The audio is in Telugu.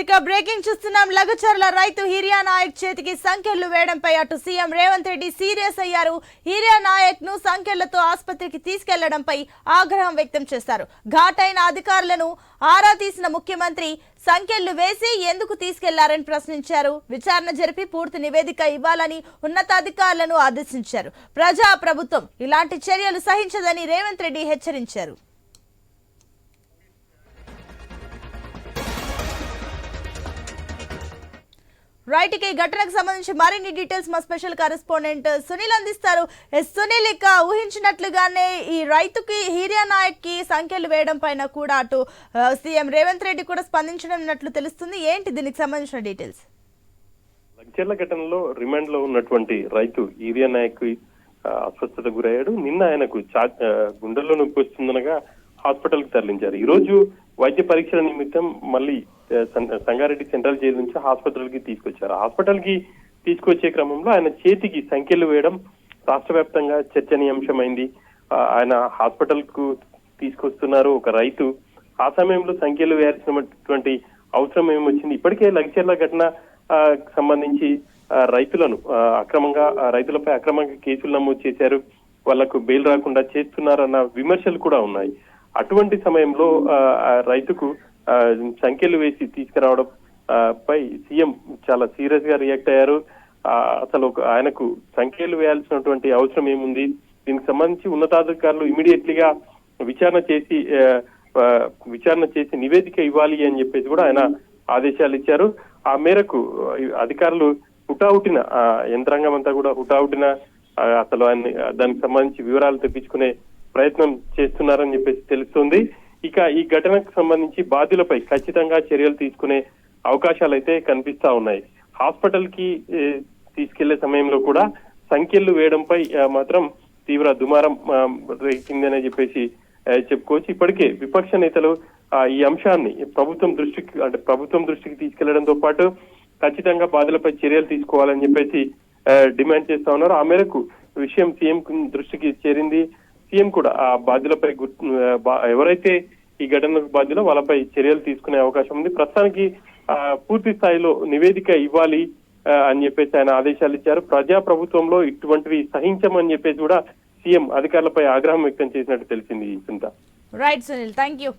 ఇక బ్రేకింగ్ చూస్తున్నాం. లగచర్ల రైతు హిరియా నాయక్ చేతికి సంఖ్యలు వేయడంపై అటు సీఎం రేవంత్ రెడ్డి సీరియస్ అయ్యారు. హిరియా నాయక్ ను సంఖ్యలతో ఆసుపత్రికి తీసుకెళ్లడంపై ఆగ్రహం వ్యక్తం చేశారు. ఘాటైన అధికారులను ఆరా తీసిన ముఖ్యమంత్రి సంఖ్యలు వేసి ఎందుకు తీసుకెళ్లారని ప్రశ్నించారు. విచారణ జరిపి పూర్తి నివేదిక ఇవ్వాలని ఉన్నతాధికారులను ఆదేశించారు. ప్రజా ప్రభుత్వం ఇలాంటి చర్యలు సహించదని రేవంత్ రెడ్డి హెచ్చరించారు. రైట్, ఈ ఘటనకు సంబంధించి మరిన్ని డీటెయిల్స్ మా స్పెషల్ కరెస్పాండెంట్ సునీల్ అందిస్తారు. సునీల్, ఇక ఊహించినట్లుగానే ఈ రైతుకి హిరియా నాయక్ కి సంఖ్యలు వేయడం పైన కూడా అటు సీఎం రేవంత్ రెడ్డి కూడా స్పందించనున్నట్లు తెలుస్తుంది. ఏంటి దీనికి సంబంధించిన డీటెయిల్స్? లగ్జర్ల ఘటనలో రిమాండ్ లో ఉన్నటువంటి రైతు హిరియా నాయక్ అస్వస్థత గురయ్యాడు. నిన్న ఆయనకు గుండెల్లో నొప్పి వస్తుందనగా హాస్పిటల్ కి తరలించారు. ఈ రోజు వైద్య పరీక్షల నిమిత్తం మళ్ళీ సంగారెడ్డి సెంట్రల్ జైలు నుంచి హాస్పిటల్ కి తీసుకొచ్చారు. హాస్పిటల్ కి తీసుకొచ్చే క్రమంలో ఆయన చేతికి సంఖ్యలు వేయడం రాష్ట్ర వ్యాప్తంగా చర్చనీయాంశమైంది. ఆయన హాస్పిటల్ కు తీసుకొస్తున్నారు ఒక రైతు. ఆ సమయంలో సంఖ్యలు వేయాల్సినటువంటి అవసరం ఏమొచ్చింది? ఇప్పటికే లగ్జర్ల ఘటన సంబంధించి రైతులపై అక్రమంగా కేసులు నమోదు చేశారు. వాళ్లకు బెయిల్ రాకుండా చేస్తున్నారన్న విమర్శలు కూడా ఉన్నాయి. అటువంటి సమయంలో రైతుకు సంఖ్యలు వేసి తీసుకురావడం పై సీఎం చాలా సీరియస్ గా రియాక్ట్ అయ్యారు. అసలు ఆయనకు సంఖ్యలు వేయాల్సినటువంటి అవసరం ఏముంది? దీనికి సంబంధించి ఉన్నతాధికారులు ఇమీడియట్లీగా విచారణ చేసి నివేదిక ఇవ్వాలి అని చెప్పేసి కూడా ఆయన ఆదేశాలు ఇచ్చారు. ఆ మేరకు అధికారులు హుటాహుటిన యంత్రాంగం అంతా కూడా హుటాహుటిన అసలు దానికి సంబంధించి వివరాలు తెప్పించుకునే ప్రయత్నం చేస్తున్నారని చెప్పేసి తెలుస్తుంది. ఇక ఈ ఘటనకు సంబంధించి బాధ్యులపై ఖచ్చితంగా చర్యలు తీసుకునే అవకాశాలు అయితే కనిపిస్తా ఉన్నాయి. హాస్పిటల్ కి తీసుకెళ్లే సమయంలో కూడా సంఖ్యలు వేయడంపై మాత్రం తీవ్ర దుమారం రేగిందనే చెప్పేసి చెప్పుకోవచ్చు. ఇప్పటికే విపక్ష నేతలు ఈ అంశాన్ని ప్రభుత్వం దృష్టికి తీసుకెళ్లడంతో పాటు ఖచ్చితంగా బాధ్యులపై చర్యలు తీసుకోవాలని చెప్పేసి డిమాండ్ చేస్తా ఉన్నారు. ఆ మేరకు విషయం సీఎం దృష్టికి చేరింది. సీఎం కూడా ఆ బాధ్యులపై ఎవరైతే ఈ ఘటనకు బాధ్యులో వాళ్ళపై చర్యలు తీసుకునే అవకాశం ఉంది. ప్రస్తుతానికి పూర్తి స్థాయిలో నివేదిక ఇవ్వాలి అని చెప్పేసి ఆయన ఆదేశాలు ఇచ్చారు. ప్రజా ప్రభుత్వంలో ఇటువంటివి సహించమని చెప్పేసి కూడా సీఎం అధికారులపై ఆగ్రహం వ్యక్తం చేసినట్టు తెలిసింది. Right Sunil, thank you.